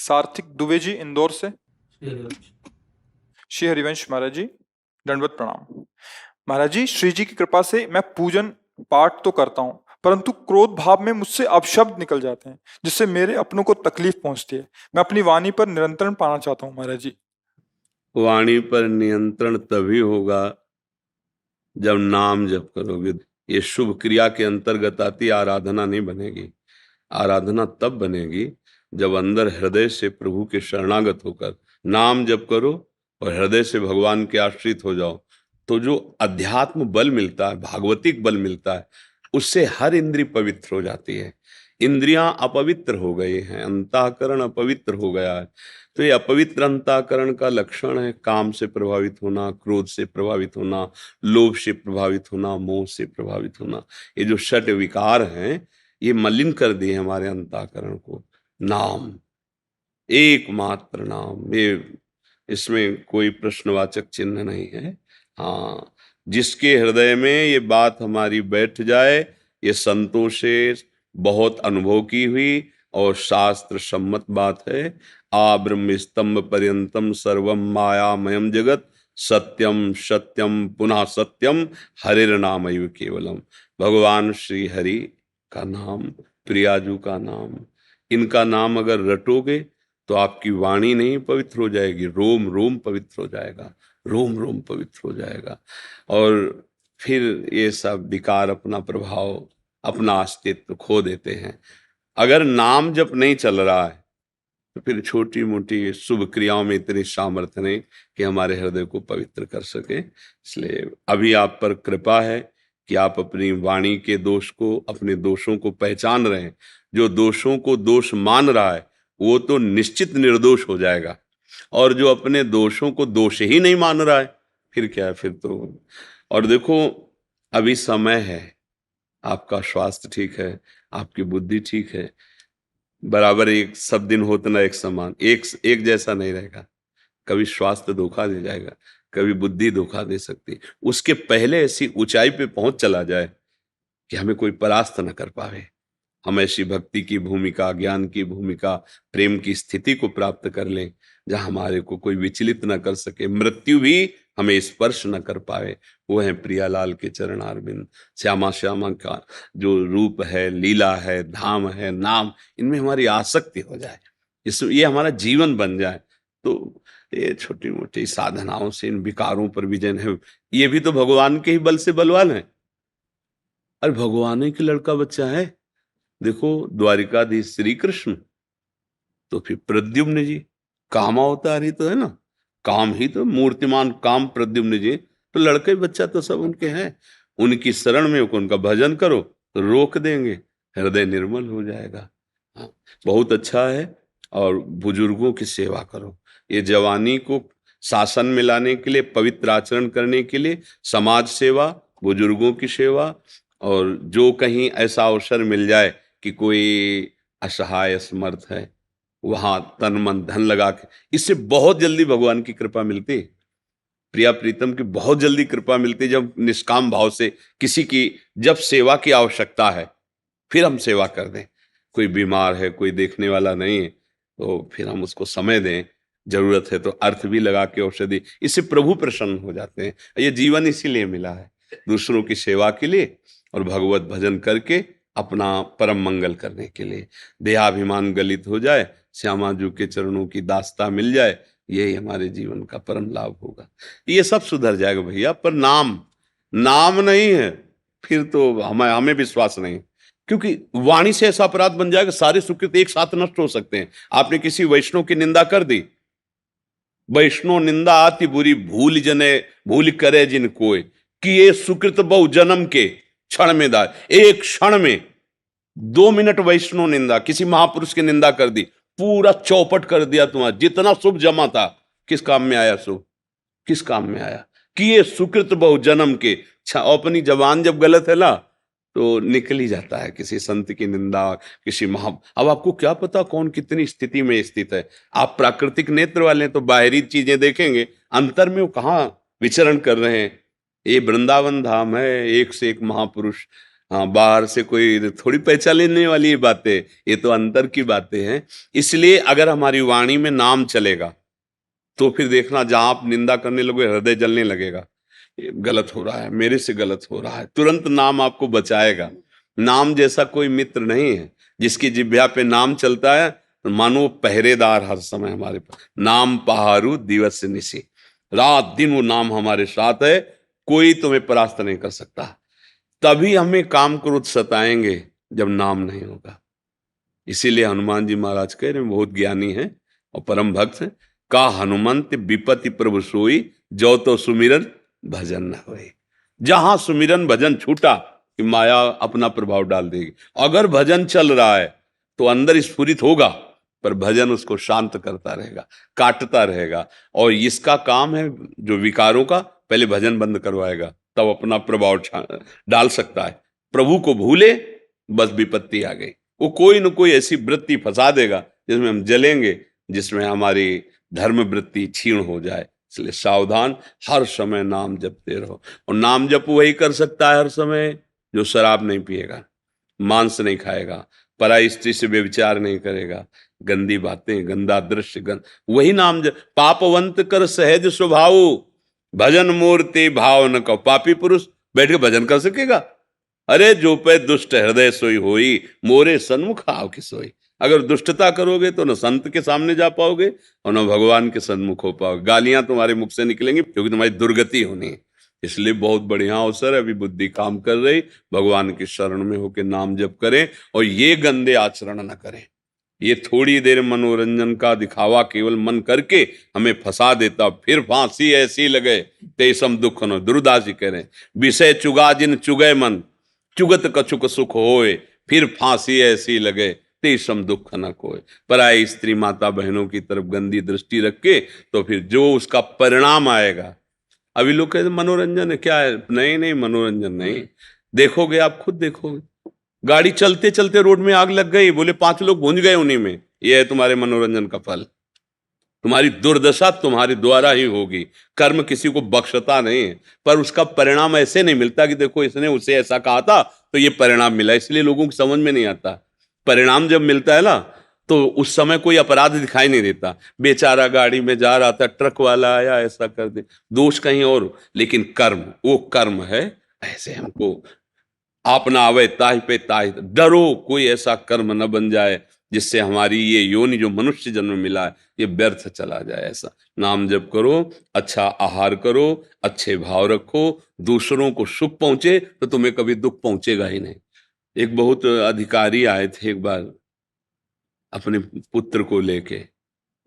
सार्थिक दुबे जी इंदौर से। श्री हरिवंश महाराज जी, दंडवत प्रणाम। महाराज जी, श्री जी की कृपा से मैं पूजन पाठ तो करता हूँ, परंतु क्रोध भाव में मुझसे अपशब्द निकल जाते हैं, जिससे मेरे अपनों को तकलीफ पहुंचती है। मैं अपनी वाणी पर नियंत्रण पाना चाहता हूँ महाराज जी। वाणी पर नियंत्रण तभी होगा जब नाम जप करोगे। ये शुभ क्रिया के अंतर्गत आती, आराधना नहीं बनेगी। आराधना तब बनेगी जब अंदर हृदय से प्रभु के शरणागत होकर नाम जप करो और हृदय से भगवान के आश्रित हो जाओ। तो जो अध्यात्म बल मिलता है, भागवतिक बल मिलता है, उससे हर इंद्रिय पवित्र हो जाती है। इंद्रियां अपवित्र हो गई हैं, अंतःकरण अपवित्र हो गया है। तो ये अपवित्र अंतःकरण का लक्षण है काम से प्रभावित होना, क्रोध से प्रभावित होना, लोभ से प्रभावित होना, मोह से प्रभावित होना। ये जो षट विकार हैं, ये मलिन कर दिए हमारे अंतःकरण को। नाम, एकमात्र नाम, ये इसमें कोई प्रश्नवाचक चिन्ह नहीं है। हाँ, जिसके हृदय में ये बात हमारी बैठ जाए, ये संतों से बहुत अनुभव की हुई और शास्त्र सम्मत बात है। आ ब्रह्म स्तंभ पर्यंतम सर्वम मायामयम जगत, सत्यम सत्यम पुनः सत्यम, हरिर नामैव केवलम। भगवान श्री हरि का नाम, प्रियाजू का नाम, इनका नाम अगर रटोगे तो आपकी वाणी नहीं पवित्र हो जाएगी, रोम रोम पवित्र हो जाएगा, रोम रोम पवित्र हो जाएगा। और फिर ये सब विकार अपना प्रभाव, अपना अस्तित्व खो देते हैं। अगर नाम जप नहीं चल रहा है तो फिर छोटी मोटी शुभ क्रियाओं में इतनी सामर्थ्य नहीं कि हमारे हृदय को पवित्र कर सके। इसलिए अभी आप पर कृपा है कि आप अपनी वाणी के दोष को, अपने दोषों को पहचान रहे हैं। जो दोषों को दोष मान रहा है वो तो निश्चित निर्दोष हो जाएगा, और जो अपने दोषों को दोष ही नहीं मान रहा है फिर क्या है, फिर तो। और देखो, अभी समय है, आपका स्वास्थ्य ठीक है, आपकी बुद्धि ठीक है, बराबर एक सब दिन होता ना एक समान, एक जैसा नहीं रहेगा। कभी स्वास्थ्य धोखा दे जाएगा, कभी बुद्धि धोखा दे सकती है। उसके पहले ऐसी ऊंचाई पे पहुंच चला जाए कि हमें कोई परास्त न कर पावे। हम ऐसी भक्ति की भूमिका, ज्ञान की भूमिका, प्रेम की स्थिति को प्राप्त कर लें जहां हमारे को कोई विचलित न कर सके, मृत्यु भी हमें स्पर्श न कर पाए। वो है प्रियालाल के चरणारविंद। श्यामा श्यामा का जो रूप है, लीला है, धाम है, नाम, इनमें हमारी आसक्ति हो जाए, ये हमारा जीवन बन जाए। तो ये छोटी मोटी साधनाओं से इन विकारों पर विजय है। ये भी तो भगवान के ही बल से बलवान है। अरे भगवान ही के लड़का बच्चा है। देखो, द्वारिकाधीश श्री कृष्ण, तो फिर प्रद्युम्न जी कामावतार ही तो है ना, काम ही तो, मूर्तिमान काम प्रद्युम्न जी, तो लड़के बच्चा तो सब उनके हैं। उनकी शरण में उनका भजन करो तो रोक देंगे, हृदय निर्मल हो जाएगा। हाँ, बहुत अच्छा है। और बुजुर्गों की सेवा करो। ये जवानी को शासन में लाने के लिए, पवित्र आचरण करने के लिए समाज सेवा, बुजुर्गों की सेवा, और जो कहीं ऐसा अवसर मिल जाए कि कोई असहाय समर्थ है, वहां तन मन धन लगा के, इससे बहुत जल्दी भगवान की कृपा मिलती है। प्रिया प्रीतम की बहुत जल्दी कृपा मिलती है जब निष्काम भाव से किसी की, जब सेवा की आवश्यकता है फिर हम सेवा कर दें। कोई बीमार है, कोई देखने वाला नहीं है, तो फिर हम उसको समय दें, जरूरत है तो अर्थ भी लगा के औषधि, इससे प्रभु प्रसन्न हो जाते हैं। ये जीवन इसीलिए मिला है, दूसरों की सेवा के लिए और भगवत भजन करके अपना परम मंगल करने के लिए। देहाभिमान गलित हो जाए, श्यामा जी के चरणों की दास्ता मिल जाए, यही हमारे जीवन का परम लाभ होगा। ये सब सुधर जाएगा भैया, पर नाम नाम नहीं है फिर तो हमें विश्वास नहीं, क्योंकि वाणी से ऐसा अपराध बन जाएगा, सारे सुकृत एक साथ नष्ट हो सकते हैं। आपने किसी वैष्णव की निंदा कर दी, वैष्णव निंदा आती बुरी, भूल जने भूल करे जिन कोय, कि ये सुकृत बहु जन्म के क्षण में दाय। एक क्षण में 2 मिनट वैष्णव निंदा, किसी महापुरुष की निंदा कर दी, पूरा चौपट कर दिया तुम्हारा जितना शुभ जमा था। किस काम में आया शुभ, किस काम में आया? कि ये सुकृत बहु जन्म के। अपनी जबान जब गलत है ना तो निकल ही जाता है किसी संत की निंदा, किसी महा। अब आपको क्या पता कौन कितनी स्थिति में स्थित है। आप प्राकृतिक नेत्र वाले हैं तो बाहरी चीजें देखेंगे, अंतर में वो कहाँ विचरण कर रहे हैं। ये वृंदावन धाम है, एक से एक महापुरुष हाँ, बाहर से कोई थोड़ी पहचान लेने वाली ये बातें, ये तो अंतर की बातें हैं। इसलिए अगर हमारी वाणी में नाम चलेगा तो फिर देखना, जहां आप निंदा करने लगोगे हृदय जलने लगेगा, ये गलत हो रहा है, मेरे से गलत हो रहा है, तुरंत नाम आपको बचाएगा। नाम जैसा कोई मित्र नहीं है। जिसकी जिह्वा पे नाम चलता है तो मानो वो पहरेदार हर समय हमारे पास, नाम पहारू दिवस निशी, रात दिन वो नाम हमारे साथ है, कोई तुम्हें परास्त नहीं कर सकता। तभी हमें काम क्रोध सताएंगे जब नाम नहीं होगा। इसीलिए हनुमान जी महाराज कह रहे हैं, बहुत ज्ञानी हैं और परम भक्त हैं, का हनुमंत विपत्ति प्रभु सोई, जो तो सुमिरन भजन न होए। जहां सुमिरन भजन छूटा कि माया अपना प्रभाव डाल देगी। अगर भजन चल रहा है तो अंदर स्फुरित होगा, पर भजन उसको शांत करता रहेगा, काटता रहेगा। और इसका काम है जो विकारों का, पहले भजन बंद करवाएगा, तब अपना प्रभाव डाल सकता है। प्रभु को भूले बस विपत्ति आ गई। वो कोई न कोई ऐसी वृत्ति फंसा देगा जिसमें हम जलेंगे, जिसमें हमारी धर्म वृत्ति क्षीण हो जाए। इसलिए सावधान, हर समय नाम जपते रहो। और नाम जप वही कर सकता है हर समय जो शराब नहीं पिएगा, मांस नहीं खाएगा, पराई स्त्री से व्यभिचार नहीं करेगा, गंदी बातें, गंदा दृश्य, वही नाम जप। पापवंत कर सहज स्वभाव, भजन मूर्ति भाव न कहो। पापी पुरुष बैठ के भजन कर सकेगा? अरे जो पे दुष्ट हृदय सोई होई, मोरे सन्मुख आव की सोई। अगर दुष्टता करोगे तो न संत के सामने जा पाओगे और न भगवान के सन्मुख हो पाओगे। गालियां तुम्हारे मुख से निकलेंगी क्योंकि तुम्हारी दुर्गति होनी है। इसलिए बहुत बढ़िया अवसर है, अभी बुद्धि काम कर रही, भगवान की शरण में होकर नाम जप करें और ये गंदे आचरण न करें। ये थोड़ी देर मनोरंजन का दिखावा केवल मन करके हमें फंसा देता, फिर फांसी ऐसी लगे तेसम दुख न। दुर्दास जी कह रहे हैं, विषय चुगा जिन चुगे मन, चुगत कछुक सुख होए, फिर फांसी ऐसी लगे तेसम दुख न कोय। पराई स्त्री माता बहनों की तरफ गंदी दृष्टि रख के तो फिर जो उसका परिणाम आएगा। अभी लोग कहते मनोरंजन है, क्या है? नहीं नहीं, मनोरंजन नहीं। देखोगे, आप खुद देखोगे, गाड़ी चलते चलते रोड में आग लग गई, बोले 5 लोग भूंज गए उन्हीं में। यह है तुम्हारे मनोरंजन का फल। तुम्हारी दुर्दशा तुम्हारे द्वारा ही होगी। कर्म किसी को बख्शता नहीं है, पर उसका परिणाम ऐसे नहीं मिलता कि देखो इसने उसे ऐसा कहा था तो ये परिणाम मिला। इसलिए लोगों को समझ में नहीं आता। परिणाम जब मिलता है ना तो उस समय कोई अपराध दिखाई नहीं देता। बेचारा गाड़ी में जा रहा था, ट्रक वाला आया, ऐसा कर दे, दोष कहीं और। लेकिन कर्म, वो कर्म है, ऐसे हमको आप ना आवे ताहि पे ताहि। डरो कोई ऐसा कर्म न बन जाए जिससे हमारी ये योनि जो मनुष्य जन्म मिला है ये व्यर्थ चला जाए। ऐसा नाम जप करो, अच्छा आहार करो, अच्छे भाव रखो, दूसरों को सुख पहुंचे तो तुम्हें कभी दुख पहुंचेगा ही नहीं। एक बहुत अधिकारी आए थे एक बार अपने पुत्र को लेके,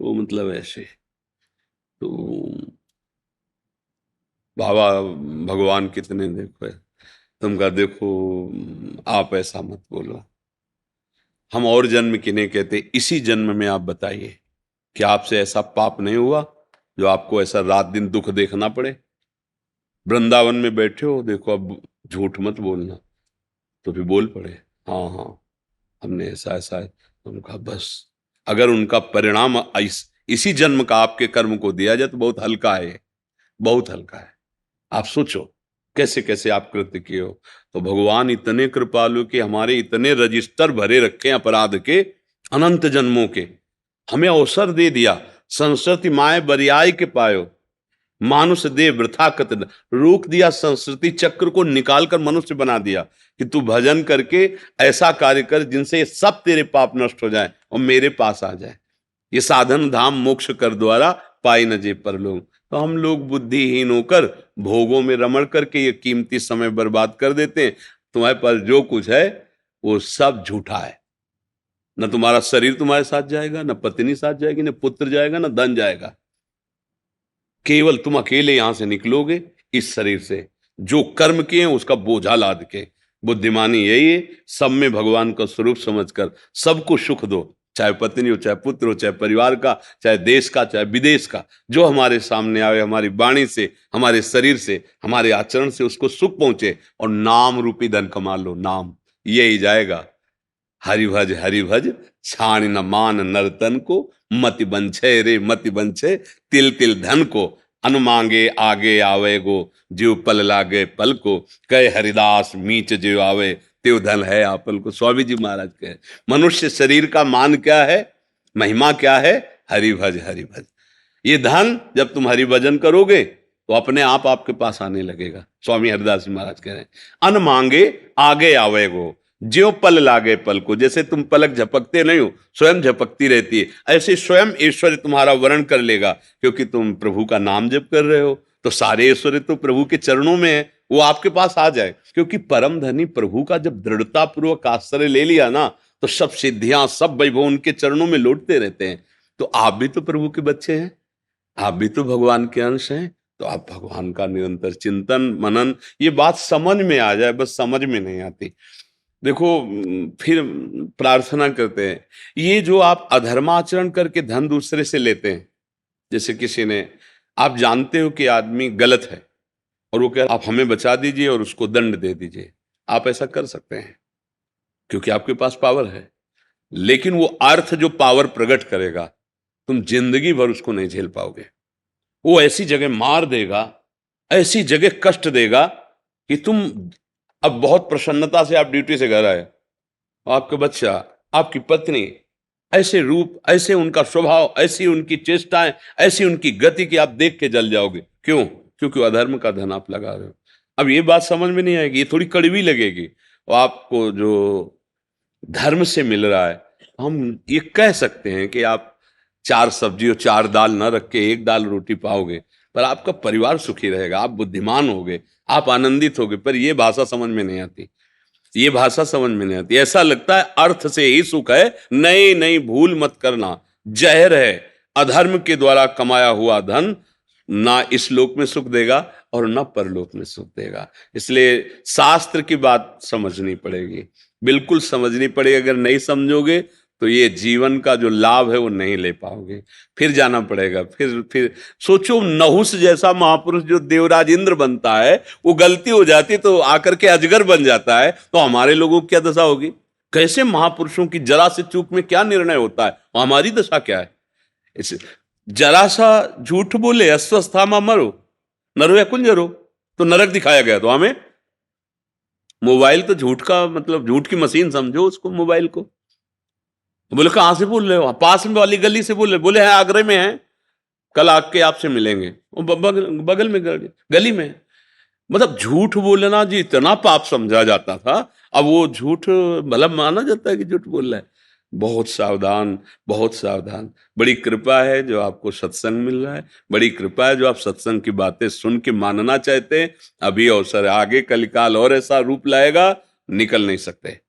वो मतलब ऐसे, तो बाबा भगवान कितने देखो है, तुम कहा देखो आप ऐसा मत बोलो, हम और जन्म किन्हें कहते, इसी जन्म में आप बताइए कि आपसे ऐसा पाप नहीं हुआ जो आपको ऐसा रात दिन दुख देखना पड़े। वृंदावन में बैठे हो, देखो अब झूठ मत बोलना। तो फिर बोल पड़े, हाँ हाँ हमने ऐसा ऐसा है। तो उनका बस, अगर उनका परिणाम इसी जन्म का आपके कर्म को दिया जाए तो बहुत हल्का है, बहुत हल्का है। आप सोचो कैसे कैसे आप कृत्य किए हो। तो भगवान इतने कृपालु कि हमारे इतने रजिस्टर भरे रखे अपराध के, अनंत जन्मों के, हमें अवसर दे दिया। संस्कृति माए बरियाई के पायो, मानुष दे वृथा कत, रोक दिया संस्कृति चक्र को, निकाल कर मनुष्य बना दिया कि तू भजन करके ऐसा कार्य कर जिनसे सब तेरे पाप नष्ट हो जाए और मेरे पास आ जाए। ये साधन धाम मोक्ष कर द्वारा पाई न जे परलोक। तो हम लोग बुद्धिहीन होकर भोगों में रमण करके ये कीमती समय बर्बाद कर देते हैं। तुम्हारे पास जो कुछ है वो सब झूठा है। न तुम्हारा शरीर तुम्हारे साथ जाएगा, न पत्नी साथ जाएगी, न पुत्र जाएगा, न धन जाएगा। केवल तुम अकेले यहां से निकलोगे इस शरीर से, जो कर्म किए उसका बोझा लाद के। बुद्धिमानी यही है, सब में भगवान का स्वरूप समझकर सबको सुख दो, चाहे पत्नी हो, चाहे पुत्र हो, चाहे परिवार का, चाहे देश का, चाहे विदेश का। जो हमारे सामने आवे, हमारी वाणी से, हमारे शरीर से, हमारे आचरण से उसको सुख पहुंचे और नाम रूपी धन कमा लो। नाम यही जाएगा। हरि भज छाण न मान नर्तन को, मति बंछे रे मति बंछे, तिल तिल धन को, अनुमांगे आगे आवे गो, जीव पल लागे पल को, कह हरिदास मीच जीव आवे, त्यो धन है आपल को। स्वामी जी महाराज कहे मनुष्य शरीर का मान क्या है, महिमा क्या है, हरि भज हरि भज। ये धन जब तुम हरि भजन करोगे तो अपने आप आपके पास आने लगेगा। स्वामी हरिदास जी महाराज कह रहे हैं अन मांगे आगे आवेगो, ज्यों पल लागे पल को। जैसे तुम पलक झपकते नहीं हो, स्वयं झपकती रहती है, ऐसे स्वयं ऐश्वर्य तुम्हारा वर्ण कर लेगा। क्योंकि तुम प्रभु का नाम जप कर रहे हो तो सारे ऐश्वर्य तो प्रभु के चरणों में है, वो आपके पास आ जाए। क्योंकि परम धनी प्रभु का जब दृढ़ता पूर्वक आश्रय ले लिया ना, तो सब सिद्धियां सब वैभव उनके चरणों में लौटते रहते हैं। तो आप भी तो प्रभु के बच्चे हैं, आप भी तो भगवान के अंश हैं। तो आप भगवान का निरंतर चिंतन मनन, ये बात समझ में आ जाए, बस समझ में नहीं आती। देखो फिर प्रार्थना करते हैं, ये जो आप अधर्माचरण करके धन दूसरे से लेते हैं, जैसे किसी ने, आप जानते हो कि आदमी गलत है और वो कह आप हमें बचा दीजिए और उसको दंड दे दीजिए, आप ऐसा कर सकते हैं क्योंकि आपके पास पावर है। लेकिन वो अर्थ जो पावर प्रकट करेगा, तुम जिंदगी भर उसको नहीं झेल पाओगे। वो ऐसी जगह मार देगा, ऐसी जगह कष्ट देगा कि तुम, अब बहुत प्रसन्नता से आप ड्यूटी से घर आए, आपका बच्चा, आपकी पत्नी, ऐसे रूप, ऐसे उनका स्वभाव, ऐसी उनकी चेष्टाएं, ऐसी उनकी गति कि आप देख के जल जाओगे। क्यों? क्योंकि अधर्म का धन आप लगा रहे हो। अब ये बात समझ में नहीं आएगी, ये थोड़ी कड़वी लगेगी। और आपको जो धर्म से मिल रहा है, हम ये कह सकते हैं कि आप 4 सब्जी और 4 दाल न रख के 1 दाल रोटी पाओगे, पर आपका परिवार सुखी रहेगा, आप बुद्धिमान होगे, आप आनंदित होगे। पर यह भाषा समझ में नहीं आती, ये भाषा समझ में नहीं आती। ऐसा लगता है अर्थ से ही सुख है। नहीं नहीं, भूल मत करना, जहर है। अधर्म के द्वारा कमाया हुआ धन ना इस लोक में सुख देगा और ना परलोक में सुख देगा। इसलिए शास्त्र की बात समझनी पड़ेगी, बिल्कुल समझनी पड़ेगी। अगर नहीं समझोगे तो ये जीवन का जो लाभ है वो नहीं ले पाओगे, फिर जाना पड़ेगा। फिर सोचो, नहुस जैसा महापुरुष जो देवराज इंद्र बनता है, वो गलती हो जाती तो आकर के अजगर बन जाता है, तो हमारे लोगों की क्या दशा होगी? कैसे महापुरुषों की जरा से चूक में क्या निर्णय होता है, हमारी दशा क्या है? इसे जरा सा झूठ बोले अस्वस्थामा मरो नरो या कुंजरो, तो नरक दिखाया गया। तो हमें मोबाइल तो झूठ का मतलब झूठ की मशीन समझो उसको, मोबाइल को। बोले कहां से बोल रहे हो? पास में वाली गली से बोल रहे? बोले है आगरे में है, कल आके आपसे मिलेंगे। वो बगल में गली में। मतलब झूठ बोलना जी इतना पाप समझा जाता था, अब वो झूठ भला माना जाता है कि झूठ बोल रहा है। बहुत सावधान, बहुत सावधान। बड़ी कृपा है जो आपको सत्संग मिल रहा है, बड़ी कृपा है जो आप सत्संग की बातें सुन के मानना चाहते हैं। अभी अवसर है, आगे कलिकाल और ऐसा रूप लाएगा, निकल नहीं सकते,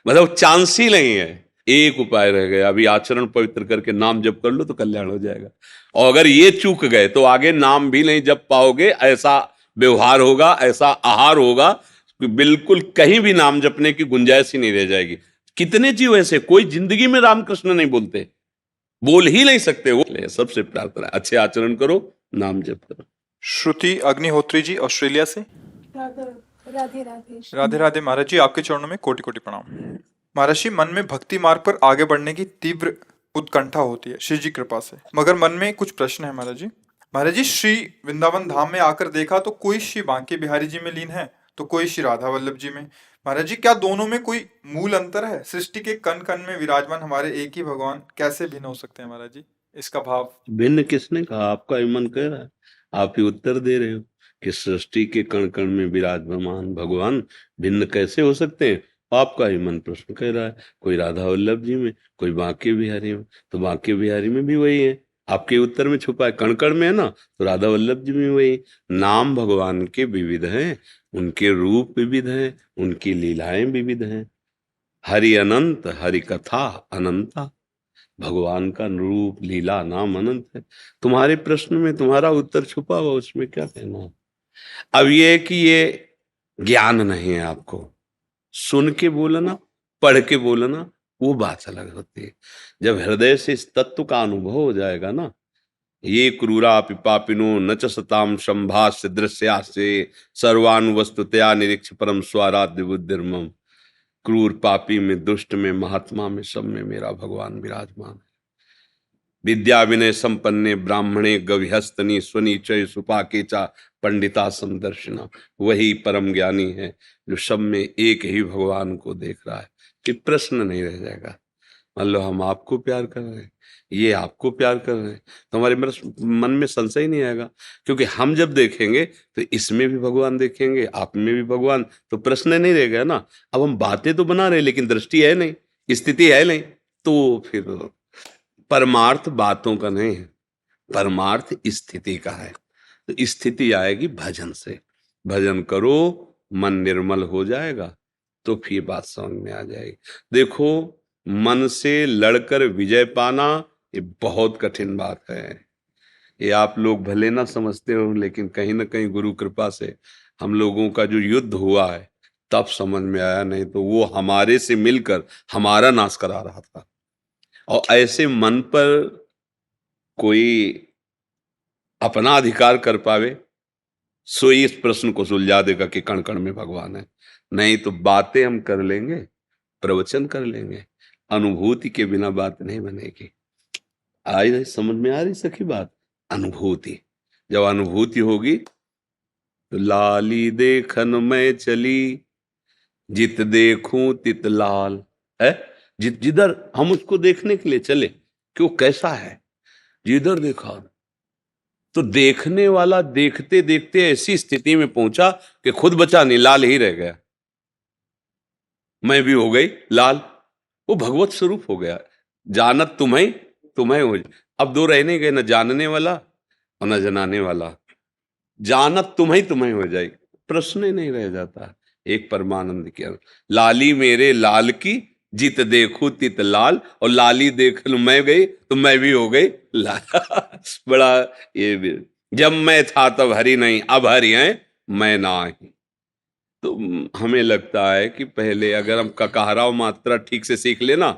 मतलब चांस ही नहीं है। एक उपाय रह गया, अभी आचरण पवित्र करके नाम जप कर लो तो कल्याण हो जाएगा। और अगर ये चूक गए तो आगे नाम भी नहीं जप पाओगे। ऐसा व्यवहार होगा, ऐसा आहार होगा कि बिल्कुल कहीं भी नाम जपने की गुंजाइश ही नहीं रह जाएगी। कितने जीव ऐसे, कोई जिंदगी में रामकृष्ण नहीं बोलते, बोल ही नहीं सकते। वो सबसे प्रार्थना है, अच्छे आचरण करो, नाम जप करो। श्रुति अग्निहोत्री जी ऑस्ट्रेलिया से। राधे राधे। राधे राधे महाराज जी, आपके चरणों में कोटि कोटि प्रणाम। महाराज जी, मन में भक्ति मार्ग पर आगे बढ़ने की तीव्र उत्कंठा होती है श्री जी कृपा से, मगर मन में कुछ प्रश्न है महाराज जी। महाराज जी, श्री वृंदावन धाम में आकर देखा तो कोई श्री बांके बिहारी जी में लीन है तो कोई श्री राधा वल्लभ जी में। महाराज जी, क्या दोनों में कोई मूल अंतर है? सृष्टि के कण कण में विराजमान हमारे एक ही भगवान कैसे भिन्न हो सकते हैं महाराज जी? इसका भाव। भिन्न किसने कहा? आपका ही मन कह रहा है, आप ही उत्तर दे रहे हो कि सृष्टि के कण कण में विराजमान भगवान भिन्न कैसे हो सकते हैं। आपका ही मन प्रश्न कह रहा है, कोई राधा वल्लभ जी में, कोई बांके बिहारी में। तो बांके बिहारी में भी वही है, आपके उत्तर में छुपा है। कण कण में है ना, तो राधा वल्लभ जी में वही। नाम भगवान के विविध हैं, उनके रूप विविध हैं, उनकी लीलाएं विविध हैं। हरि अनंत, हरि कथा अनंता। भगवान का रूप लीला नाम अनंत है। तुम्हारे प्रश्न में तुम्हारा उत्तर छुपा हुआ, उसमें क्या कहना। अब ये कि ये ज्ञान नहीं है, आपको सुन के बोलना, पढ़ के बोलना, वो बात अलग होती है। जब हृदय से इस तत्व का अनुभव हो जाएगा ना, ये क्रूरा पिपापिनो न च सताम संभाष्य दृश्यासे सर्वानुवस्तुतया निरीक्ष परम स्वाराध्य बुद्धिर्मम। क्रूर पापी में, दुष्ट में, महात्मा में, सब में मेरा भगवान विराजमान है। विद्या विनय संपन्ने ब्राह्मणे गविहस्तनी स्वनीचय सुपाकेचा पंडिता समदर्शिना। वही परम ज्ञानी है जो सब में एक ही भगवान को देख रहा है। कि प्रश्न नहीं रह जाएगा। मान लो हम आपको प्यार कर रहे हैं, ये आपको प्यार कर रहे हैं, तो हमारे मन में संशय नहीं आएगा, क्योंकि हम जब देखेंगे तो इसमें भी भगवान देखेंगे, आप में भी भगवान, तो प्रश्न नहीं रहेगा ना। अब हम बातें तो बना रहे हैं लेकिन दृष्टि है नहीं, स्थिति है नहीं, तो फिर परमार्थ बातों का नहीं है, परमार्थ स्थिति का है। तो स्थिति आएगी भजन से। भजन करो, मन निर्मल हो जाएगा, तो फिर बात समझ में आ जाएगी। देखो, मन से लड़कर विजय पाना ये बहुत कठिन बात है। ये आप लोग भले ना समझते हो, लेकिन कहीं ना कहीं गुरु कृपा से हम लोगों का जो युद्ध हुआ है तब समझ में आया, नहीं तो वो हमारे से मिलकर हमारा नाश करा रहा था। और ऐसे मन पर कोई अपना अधिकार कर पावे, सो इस प्रश्न को सुलझा देगा कि कण कण में भगवान है। नहीं तो बातें हम कर लेंगे, प्रवचन कर लेंगे, अनुभूति के बिना बात नहीं बनेगी। आज समझ में आ रही सखी बात? अनुभूति, जब अनुभूति होगी तो लाली देखन में चली, जित देखूं तित लाल है। जिधर हम उसको देखने के लिए चले कि वो कैसा है, जिधर देखा तो देखने वाला देखते देखते ऐसी स्थिति में पहुंचा कि खुद बचा नहीं, लाल ही रह गया। मैं भी हो गई लाल, वो भगवत स्वरूप हो गया। जानत तुम्हें तुम्हें हो, अब दो रह नहीं गए, न जानने वाला और न जनाने वाला। जानत तुम्हें हो जाएगी, प्रश्न ही नहीं रह जाता। एक परमानंद के लाली मेरे लाल की, जित देखू तित लाल, और लाली देख लू मैं गई तो मैं भी हो गई लाल। बड़ा ये भी, जब मैं था तब हरि नहीं, अब हरि हैं मैं नाही। तो हमें लगता है कि पहले अगर हम ककाहराव मात्रा ठीक से सीख लेना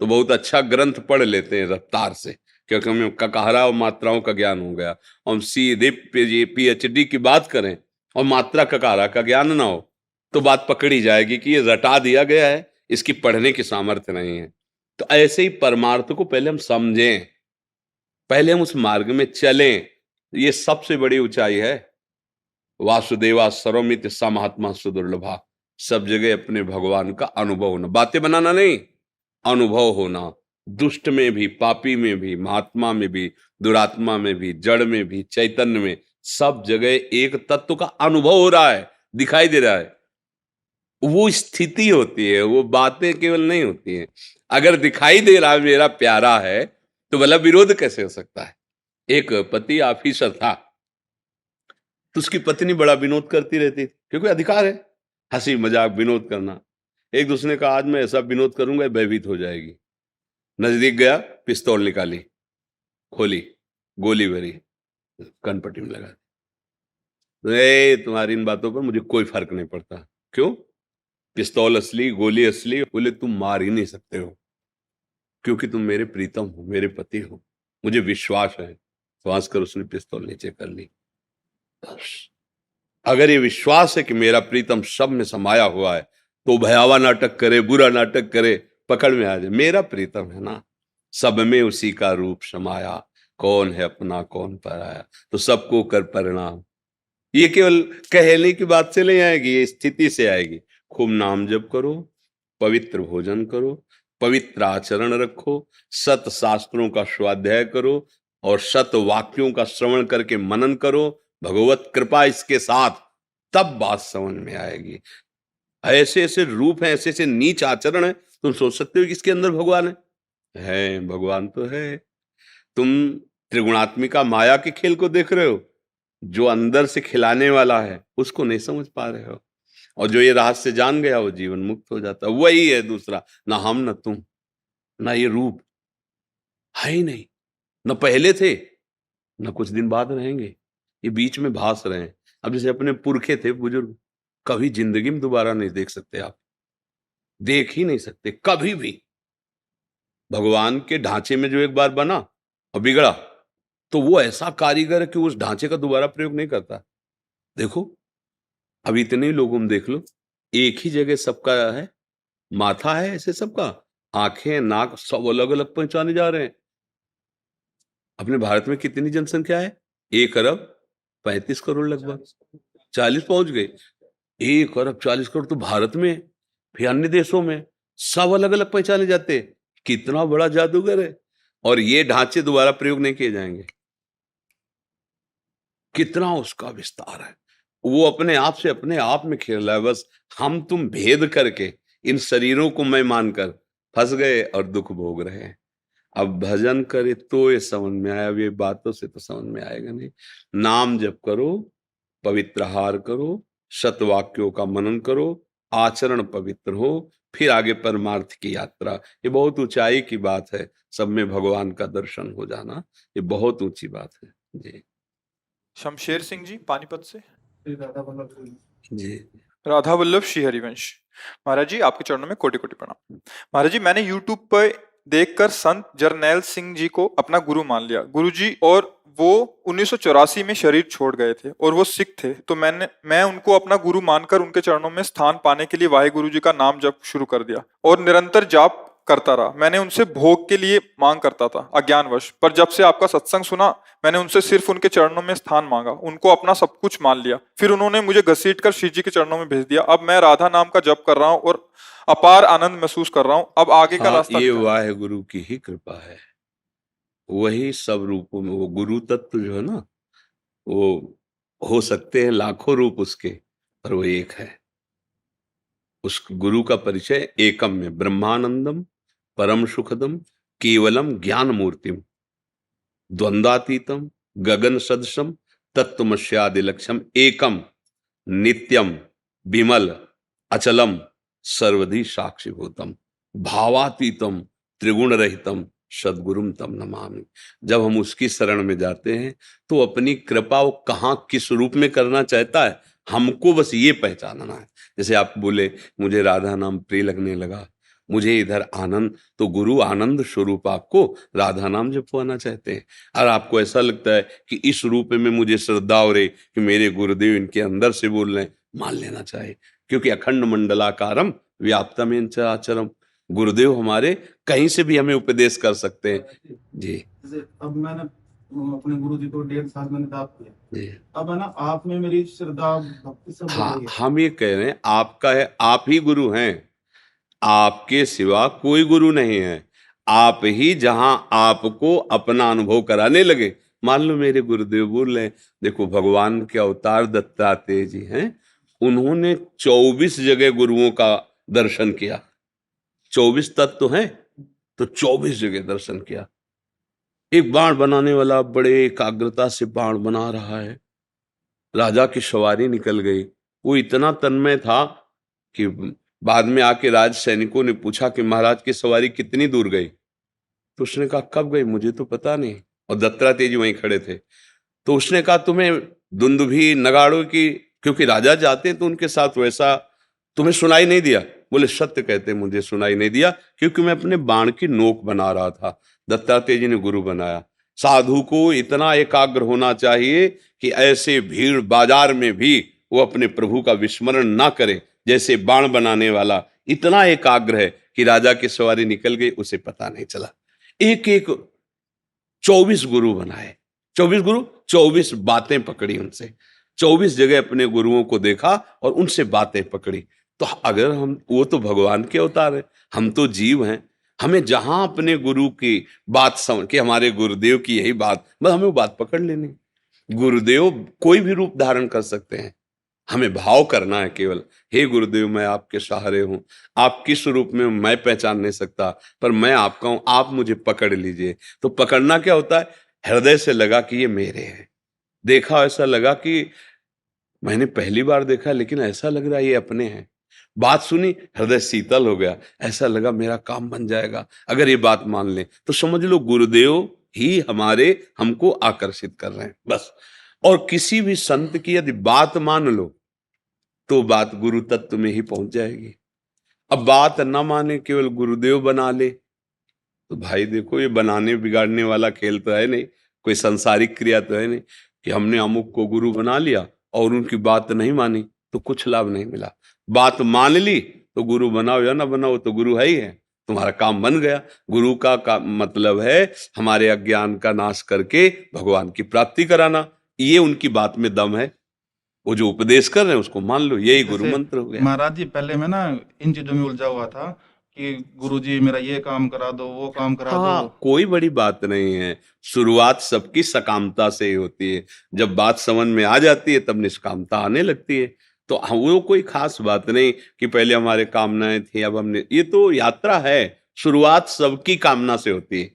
तो बहुत अच्छा ग्रंथ पढ़ लेते हैं रफ्तार से, क्योंकि हमें ककाहराव मात्राओं का ज्ञान हो गया। हम सीधे PhD की बात करें और मात्रा ककाहरा का ज्ञान ना हो तो बात पकड़ी जाएगी कि ये रटा दिया गया है, इसकी पढ़ने की सामर्थ्य नहीं है। तो ऐसे ही परमार्थ को पहले हम समझें, पहले हम उस मार्ग में चलें। ये सबसे बड़ी ऊंचाई है। वासुदेवा सर्वमित सा महात्मा सुदुर्लभा। सब जगह अपने भगवान का अनुभव होना, बातें बनाना नहीं, अनुभव होना। दुष्ट में भी, पापी में भी, महात्मा में भी, दुरात्मा में भी, जड़ में भी, चैतन्य में, सब जगह एक तत्व का अनुभव हो रहा है, दिखाई दे रहा है। वो स्थिति होती है, वो बातें केवल नहीं होती हैं। अगर दिखाई दे रहा है मेरा प्यारा है तो भला विरोध कैसे हो सकता है? एक पति ऑफिसर था, तो उसकी पत्नी बड़ा विनोद करती रहती थी, क्योंकि अधिकार है हंसी मजाक विनोद करना। एक दूसरे ने कहा आज मैं ऐसा विनोद करूंगा भयभीत हो जाएगी। नजदीक गया, पिस्तौल निकाली, खोली, गोली भरी, कनपट्टी में लगा दी। तुम्हारी इन बातों पर मुझे कोई फर्क नहीं पड़ता। क्यों? पिस्तौल असली, गोली असली। बोले तुम मार ही नहीं सकते हो, क्योंकि तुम मेरे प्रीतम हो, मेरे पति हो, मुझे विश्वास है। श्वास कर उसने पिस्तौल नीचे कर ली। अगर ये विश्वास है कि मेरा प्रीतम सब में समाया हुआ है तो भयावा नाटक करे, बुरा नाटक करे, पकड़ में आ जाए। मेरा प्रीतम है ना, सब में उसी का रूप समाया, कौन है अपना कौन पराया, तो सबको कर परिणाम। ये केवल कहने की बात से नहीं आएगी, ये स्थिति से आएगी। खूब नाम जप करो, पवित्र भोजन करो, पवित्र आचरण रखो, सत शास्त्रों का स्वाध्याय करो और सत वाक्यों का श्रवण करके मनन करो, भगवत कृपा इसके साथ, तब बात समझ में आएगी। ऐसे ऐसे रूप हैं, ऐसे ऐसे नीच आचरण है, तुम सोच सकते हो कि इसके अंदर भगवान है भगवान तो है। तुम त्रिगुणात्मिका माया के खेल को देख रहे हो, जो अंदर से खिलाने वाला है उसको नहीं समझ पा रहे हो, और जो ये रहस्य जान गया वो जीवन मुक्त हो जाता। वही है दूसरा, ना हम ना तुम, ना ये रूप है ही नहीं, न पहले थे न कुछ दिन बाद रहेंगे, ये बीच में भास रहे हैं। अब जैसे अपने पुरखे थे बुजुर्ग, कभी जिंदगी में दोबारा नहीं देख सकते, आप देख ही नहीं सकते कभी भी। भगवान के ढांचे में जो एक बार बना और बिगड़ा तो वो ऐसा कारीगर है कि उस ढांचे का दोबारा प्रयोग नहीं करता। देखो अब इतने लोगों में देख लो, एक ही जगह सबका है, माथा है ऐसे सबका, आंखें नाक सब अलग अलग पहचाने जा रहे हैं। अपने भारत में कितनी जनसंख्या है? 1 अरब 35 करोड़ लगभग, 40 पहुंच गए। 1 अरब 40 करोड़ तो भारत में, फिर अन्य देशों में सब अलग अलग पहचाने जाते हैं। कितना बड़ा जादूगर है, और ये ढांचे दोबारा प्रयोग नहीं किए जाएंगे। कितना उसका विस्तार है, वो अपने आप से अपने आप में खेल रहा है। बस हम तुम भेद करके इन शरीरों को मैं मानकर फंस गए और दुख भोग रहे हैं। अब भजन करे तो ये समझ में आया, अब ये बातों से तो समझ में आएगा नहीं। नाम जप करो, पवित्र आहार करो, सतवाक्यों का मनन करो, आचरण पवित्र हो, फिर आगे परमार्थ की यात्रा। ये बहुत ऊंचाई की बात है, सब में भगवान का दर्शन हो जाना, ये बहुत ऊंची बात है जी। शमशेर सिंह जी पानीपत से। जी राधा वल्लभ श्री हरिवंश। महाराज जी आपके चरणों में कोटि कोटि प्रणाम। महाराज जी मैंने यूट्यूब पर देखकर संत जरनैल सिंह जी को अपना गुरु मान लिया। गुरु जी और वो 1984 में शरीर छोड़ गए थे और वो सिख थे, तो मैं उनको अपना गुरु मानकर उनके चरणों में स्थान पाने के लिए वाहेगुरु जी का नाम जप शुरू कर दिया और निरंतर जाप करता रहा। मैंने उनसे भोग के लिए मांग करता था अज्ञानवश, पर जब से आपका सत्संग सुना मैंने उनसे सिर्फ उनके चरणों में स्थान मांगा, उनको अपना सब कुछ मान लिया। फिर उन्होंने मुझे घसीटकर श्री जी के चरणों में भेज दिया। अब मैं राधा नाम का जप कर रहा हूँ और अपार आनंद महसूस कर रहा हूँ। अब आगे का हाँ, रास्ता ये क्या है? वाहेगुरु की ही कृपा है। वही सब रूपों में, वो गुरु तत्व जो है ना, वो हो सकते हैं लाखों रूप उसके, पर वो एक है। उस गुरु का परिचय एकम में, ब्रह्मानंदम परम सुखदम केवलम ज्ञान मूर्तिम द्वंद्वातीतम गगन सदृशम तत्वमस्यादि लक्ष्यम एकम नित्यम विमल अचलम सर्वधि साक्षीभूतम भावातीतम त्रिगुण रहितम सद्गुरुम तम नमामि। जब हम उसकी शरण में जाते हैं तो अपनी कृपा वो कहाँ किस रूप में करना चाहता है, हमको बस ये पहचानना है। जैसे आप बोले मुझे राधा नाम प्रिय लगने लगा, मुझे इधर आनंद, तो गुरु आनंद स्वरूप आपको राधा नाम जपवाना चाहते हैं। और आपको ऐसा लगता है कि इस रूप में मुझे श्रद्धा हो रही कि मेरे गुरुदेव इनके अंदर से बोल रहे हैं, मान लेना चाहिए, क्योंकि अखंड मंडलाकारम व्याप्तमेन चराचरम, गुरुदेव हमारे कहीं से भी हमें उपदेश कर सकते हैं जी। जैसे अब मैंने अपने गुरु जी को 1.5 साल मैंने जाप किया जी अब है ना, आप में मेरी श्रद्धा भक्ति सब बढ़ हाँ, गई है। हम ये कह रहे हैं आपका है, आप ही गुरु हैं, आपके सिवा कोई गुरु नहीं है। आप ही जहां आपको अपना अनुभव कराने लगे, मान लो मेरे गुरुदेव बोल रहे, देखो भगवान के अवतार दत्तात्रेय जी हैं, उन्होंने 24 जगह गुरुओं का दर्शन किया। 24 तत्व तो हैं, तो 24 जगह दर्शन किया। एक बाण बनाने वाला बड़े एकाग्रता से बाण बना रहा है, राजा की सवारी निकल गई। वो इतना तन्मय था कि बाद में आके राज सैनिकों ने पूछा कि महाराज की सवारी कितनी दूर गई, तो उसने कहा कब गई मुझे तो पता नहीं, और दत्तात्रेय जी वहीं खड़े थे। तो उसने कहा तुम्हें दुंदुभी नगाड़ों की, क्योंकि राजा जाते हैं तो उनके साथ वैसा, तुम्हें सुनाई नहीं दिया? बोले सत्य कहते मुझे सुनाई नहीं दिया, क्योंकि मैं अपने बाण की नोक बना रहा था। दत्तात्रेय जी ने गुरु बनाया। साधु को इतना एकाग्र होना चाहिए कि ऐसे भीड़ बाजार में भी वो अपने प्रभु का विस्मरण ना करे, जैसे बाण बनाने वाला इतना एकाग्र है कि राजा की सवारी निकल गई उसे पता नहीं चला। एक एक 24 गुरु बनाए, 24 गुरु, 24 बातें पकड़ी उनसे, 24 जगह अपने गुरुओं को देखा और उनसे बातें पकड़ी। तो अगर हम, वो तो भगवान के अवतार है, हम तो जीव हैं, हमें जहां अपने गुरु की बात समझ के, हमारे गुरुदेव की यही बात, बस हमें वो बात पकड़ लेनी। गुरुदेव कोई भी रूप धारण कर सकते हैं, हमें भाव करना है केवल, हे गुरुदेव मैं आपके सहारे हूं, आप किस रूप में मैं पहचान नहीं सकता, पर मैं आपका हूं, आप मुझे पकड़ लीजिए। तो पकड़ना क्या होता है? हृदय से लगा कि ये मेरे हैं, देखा ऐसा लगा कि मैंने पहली बार देखा लेकिन ऐसा लग रहा है ये अपने हैं। बात सुनी, हृदय शीतल हो गया, ऐसा लगा मेरा काम बन जाएगा अगर ये बात मान ले, तो समझ लो गुरुदेव ही हमारे, हमको आकर्षित कर रहे हैं बस। और किसी भी संत की यदि बात मान लो तो बात गुरु तत्व में ही पहुंच जाएगी। अब बात न माने, केवल गुरुदेव बना ले, तो भाई देखो ये बनाने बिगाड़ने वाला खेल तो है नहीं, कोई संसारिक क्रिया तो है नहीं कि हमने अमुक को गुरु बना लिया और उनकी बात नहीं मानी तो कुछ लाभ नहीं मिला। बात मान ली तो गुरु बनाओ या ना बनाओ तो गुरु है ही है, तुम्हारा काम बन गया। गुरु का मतलब है हमारे अज्ञान का नाश करके भगवान की प्राप्ति कराना। ये उनकी बात में दम है। वो जो उपदेश कर रहे हैं उसको मान लो, यही गुरु जैसे मंत्र हो गया। महाराज जी, पहले मैं ना इन चीजों में उलझा हुआ था कि गुरुजी मेरा ये काम करा दो, वो काम करा हाँ, दो। कोई बड़ी बात नहीं है। शुरुआत सबकी सकामता से ही होती है। जब बात समझ में आ जाती है तब निष्कामता आने लगती है। तो वो कोई खास बात नहीं कि पहले हमारे कामनाएं थी, अब हमने, ये तो यात्रा है। शुरुआत सबकी कामना से होती है।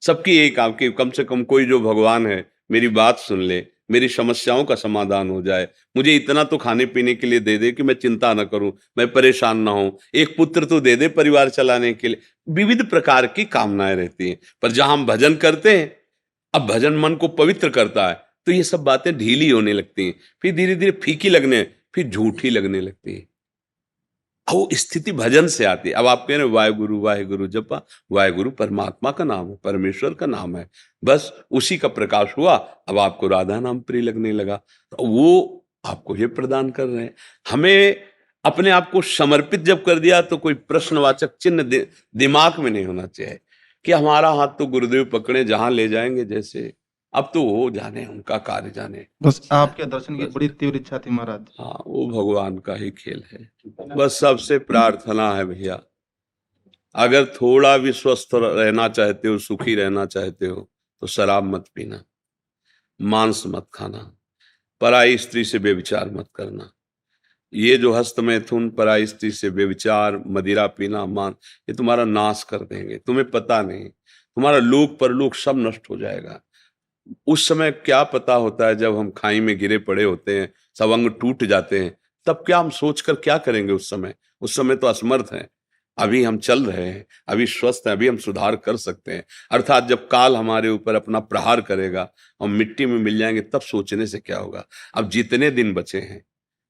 सबकी यही काम कि कम से कम कोई जो भगवान है मेरी बात सुन ले, मेरी समस्याओं का समाधान हो जाए, मुझे इतना तो खाने पीने के लिए दे दे कि मैं चिंता न करूं, मैं परेशान ना हूं, एक पुत्र तो दे दे परिवार चलाने के लिए। विविध प्रकार की कामनाएं रहती हैं। पर जहां हम भजन करते हैं, अब भजन मन को पवित्र करता है, तो ये सब बातें ढीली होने लगती हैं, फिर धीरे धीरे फीकी लगने, फिर झूठी लगने लगती है। वो स्थिति भजन से आती है। अब आप कह रहे वाहे गुरु जपा, वाहे गुरु परमात्मा का नाम है, परमेश्वर का नाम है, बस उसी का प्रकाश हुआ। अब आपको राधा नाम प्रिय लगने लगा, तो वो आपको ये प्रदान कर रहे हैं। हमें अपने आप को समर्पित जब कर दिया तो कोई प्रश्नवाचक चिन्ह दिमाग में नहीं होना चाहिए कि हमारा हाथ तो गुरुदेव पकड़े, जहां ले जाएंगे जैसे। अब तो वो जाने, उनका कार्य जाने। बस आपके दर्शन की बड़ी तीव्र इच्छा थी महाराज। हाँ, वो भगवान का ही खेल है। बस सबसे प्रार्थना है भैया, अगर थोड़ा भी स्वस्थ रहना चाहते हो, सुखी रहना चाहते हो, तो शराब मत पीना, मांस मत खाना, पराई स्त्री से व्यभिचार मत करना। ये जो हस्त मैथुन, पराई स्त्री से व्यभिचार, मदिरा पीना, मान, ये तुम्हारा नाश कर देंगे। तुम्हें पता नहीं, तुम्हारा लोक परलोक सब नष्ट हो जाएगा। उस समय क्या पता होता है, जब हम खाई में गिरे पड़े होते हैं, सब अंग टूट जाते हैं, तब क्या हम सोचकर क्या करेंगे उस समय? उस समय तो असमर्थ हैं। अभी हम चल रहे हैं, अभी स्वस्थ हैं, अभी हम सुधार कर सकते हैं। अर्थात जब काल हमारे ऊपर अपना प्रहार करेगा, हम मिट्टी में मिल जाएंगे, तब सोचने से क्या होगा। अब जितने दिन बचे हैं,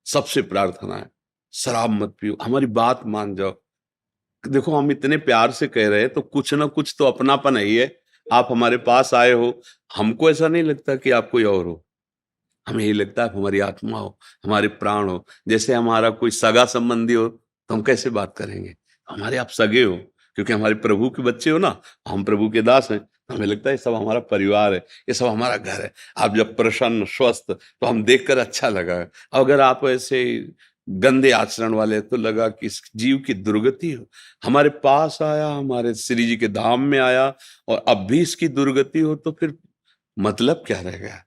सबसे प्रार्थना है शराब मत पियो, हमारी बात मान जाओ। देखो, हम इतने प्यार से कह रहे हैं तो कुछ ना कुछ तो अपनापन है ही है। आप हमारे पास आए हो, हमको ऐसा नहीं लगता कि आप कोई और हो, हमें यही लगता है आप हमारी आत्मा हो, हमारे प्राण हो। जैसे हमारा कोई सगा संबंधी हो तो हम कैसे बात करेंगे? हमारे आप सगे हो, क्योंकि हमारे प्रभु के बच्चे हो ना, हम प्रभु के दास हैं। हमें लगता है ये सब हमारा परिवार है, ये सब हमारा घर है। आप जब प्रसन्न स्वस्थ, तो हम देखकर अच्छा लगा। अगर आप ऐसे गंदे आचरण वाले, तो लगा कि इस जीव की दुर्गति हो। हमारे पास आया, हमारे श्री जी के धाम में आया, और अब भी इसकी दुर्गति हो, तो फिर मतलब क्या रह गया?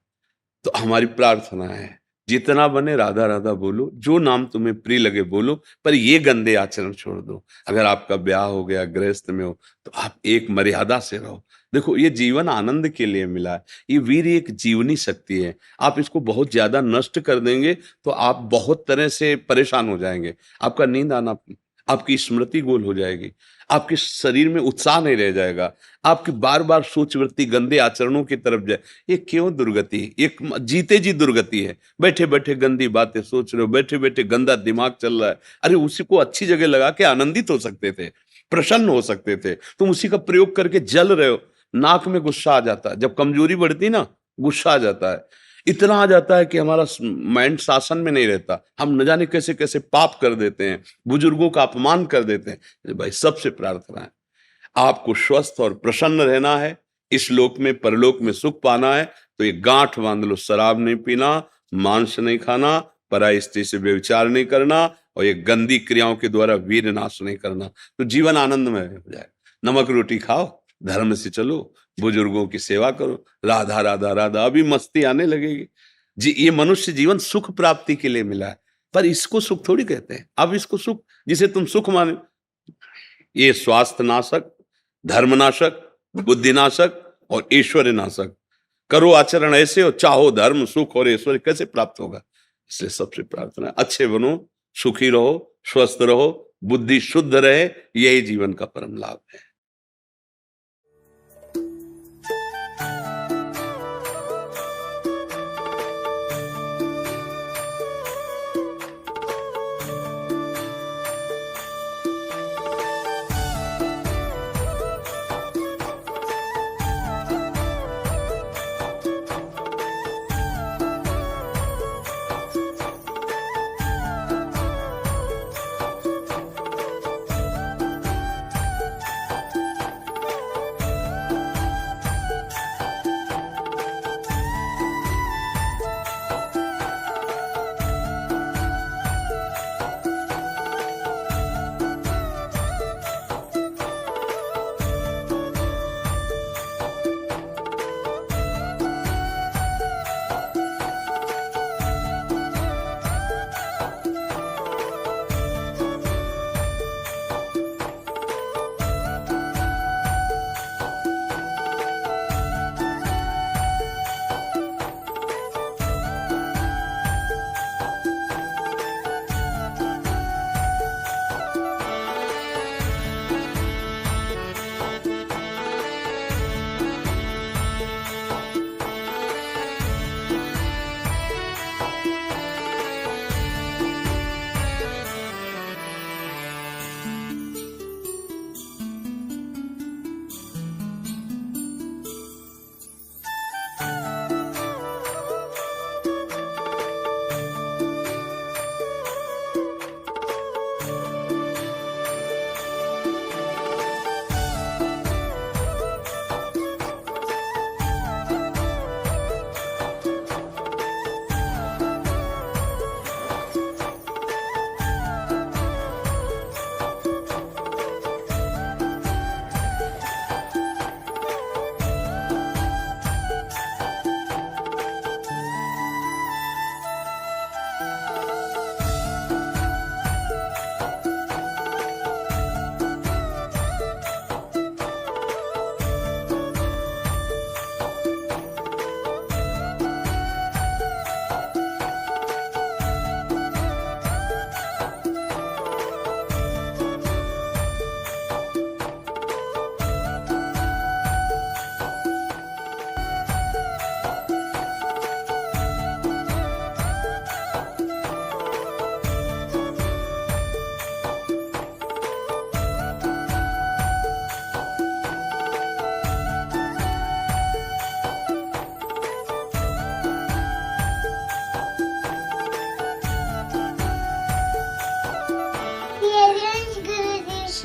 तो हमारी प्रार्थना है, जितना बने राधा राधा बोलो, जो नाम तुम्हें प्रिय लगे बोलो, पर ये गंदे आचरण छोड़ दो। अगर आपका ब्याह हो गया, गृहस्थ में हो, तो आप एक मर्यादा से रहो। देखो, ये जीवन आनंद के लिए मिला है। ये वीर एक जीवनी शक्ति है। आप इसको बहुत ज्यादा नष्ट कर देंगे तो आप बहुत तरह से परेशान हो जाएंगे। आपका नींद आना, आपकी स्मृति गोल हो जाएगी, आपके शरीर में उत्साह नहीं रह जाएगा, आपकी बार बार सोच वृत्ति गंदे आचरणों की तरफ जाए। ये क्यों दुर्गति? एक जीते जी दुर्गति है। बैठे बैठे गंदी बातें सोच रहे हो, बैठे बैठे गंदा दिमाग चल रहा है। अरे उसी को अच्छी जगह लगा के आनंदित हो सकते थे, प्रसन्न हो सकते थे। तुम उसी का प्रयोग करके जल रहे हो। नाक में गुस्सा आ जाता है, जब कमजोरी बढ़ती ना, गुस्सा आ जाता है। इतना आ जाता है कि हमारा माइंड शासन में नहीं रहता। हम न जाने कैसे कैसे पाप कर देते हैं, बुजुर्गों का अपमान कर देते हैं। भाई, सबसे प्रार्थना है, आपको स्वस्थ और प्रसन्न रहना है, इस लोक में परलोक में सुख पाना है, तो ये गांठ बांध लो, शराब नहीं पीना, मांस नहीं खाना, पराई स्त्री से व्यभिचार नहीं करना, और ये गंदी क्रियाओं के द्वारा वीर नाश नहीं करना, तो जीवन आनंदमय हो जाए। नमक रोटी खाओ, धर्म से चलो, बुजुर्गों की सेवा करो, राधा राधा राधा, अभी मस्ती आने लगेगी जी। ये मनुष्य जीवन सुख प्राप्ति के लिए मिला है, पर इसको सुख थोड़ी कहते हैं। अब इसको सुख, जिसे तुम सुख माने, ये स्वास्थ्य नाशक, धर्मनाशक, बुद्धिनाशक और ऐश्वर्य नाशक। करो आचरण ऐसे हो, चाहो धर्म सुख और ऐश्वर्य कैसे प्राप्त होगा? इसलिए सबसे प्रार्थना है, अच्छे बनो, सुखी रहो, स्वस्थ रहो, बुद्धि शुद्ध रहे, यही जीवन का परम लाभ है।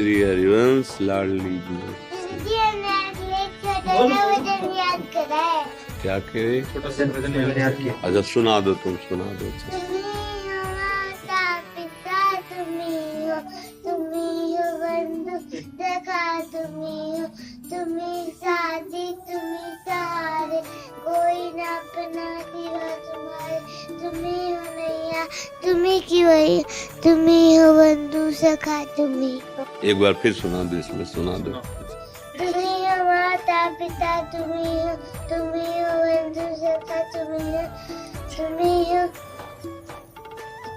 श्री हरिवंश लाडली जी। जी हमने एक छोटा सा वचन याद करा है। क्या कहे? अच्छा सुना दो, तुम सुना दो। तुम्ही हो माता पिता, तुम्ही हो बंधु सखा, तुम्ही साथी, तुम्ही सहारे, कोई ना अपना सिवा तुम्हारे, तुम्ही हो नैया, तुम्ही की वही, तुम्ही हो बंधु सखा, तुम्ही हो। एक बार फिर सुना दो, इसमें सुना दो। तुम्ही हो माता पिता, तुम्ही हो बंधु सखा, तुम्ही हो।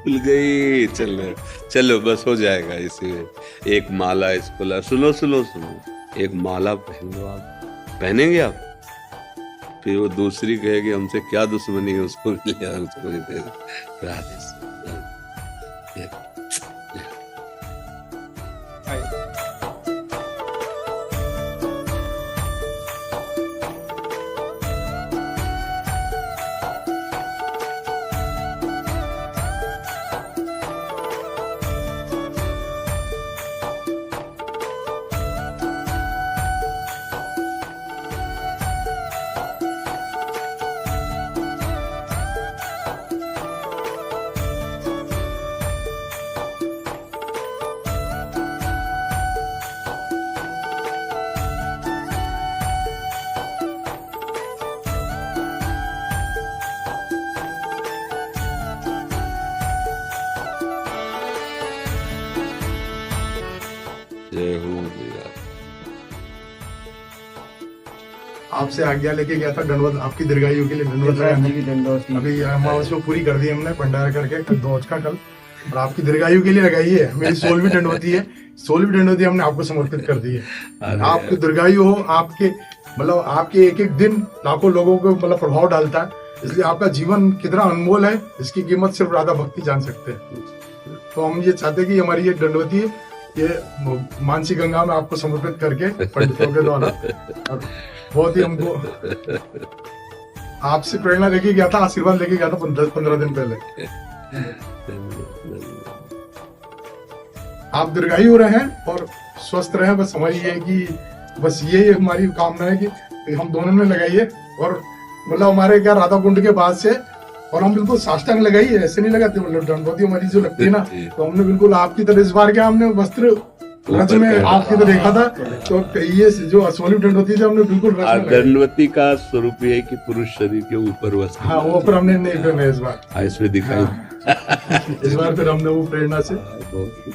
भूल गई। चलो चलो बस हो जाएगा इसी में। एक माला इसको ला, सुनो सुनो सुनो, एक माला पहन लो आप। पहनेंगे आप? फिर वो दूसरी कहेगी हमसे क्या दुश्मनी है, उसको भी ले आओ, उसको भी दे दो। राधे श्याम। जय हो मेरा। आपसे आज्ञा लेके गया था दंडवत, आपकी दीर्घायु के लिए दंडवत लगाने। अभी अमावस को पूरी कर दी हमने भंडारा करके, कल 2 का कल, और आपकी दीर्घायु के लिए लगाई है। मेरी 16वीं दंडवती है, 16वीं दंडवती हमने आपको समर्पित कर दी है। आपकी दीर्घायु हो, आपके मतलब आपके एक एक दिन लाखों लोगों को मतलब प्रभाव डालता है, इसलिए आपका जीवन कितना अनमोल है, इसकी कीमत सिर्फ राधा भक्ति जान सकते हैं। तो हम ये चाहते हैं कि हमारी ये दंडवती है, ये मानसी गंगा में आपको समर्पित करके पंडितों के द्वारा, और बहुत ही हमको आपसे प्रेरणा लेके गया था, आशीर्वाद लेके गया था 15 दिन पहले। आप दीर्घायु रहे और स्वस्थ रहे, बस हमारी ये है कि बस यही हमारी कामना है कि हम दोनों ने लगाइए। और मतलब हमारे क्या राधा कुंड के बाद से, और हम बिल्कुल साष्टांग लगाई है, ऐसे नहीं लगाते, मतलब दंडवती हमारी जो लगती है ना, तो हमने बिल्कुल आपकी तरह इस बार क्या हमने वस्त्र रच में आपकी तरह देखा था, तो ये जो 16वीं दंडवती थी हमने बिल्कुल रच में लगाई। दंडवती का स्वरूप है कि पुरुष शरीर के ऊपर वस्त्र। हाँ, वो पर हमने नहीं पहना इस बार। इसमें दिखाई। इस बार फिर हमने वो प्रेरणा से बहुत।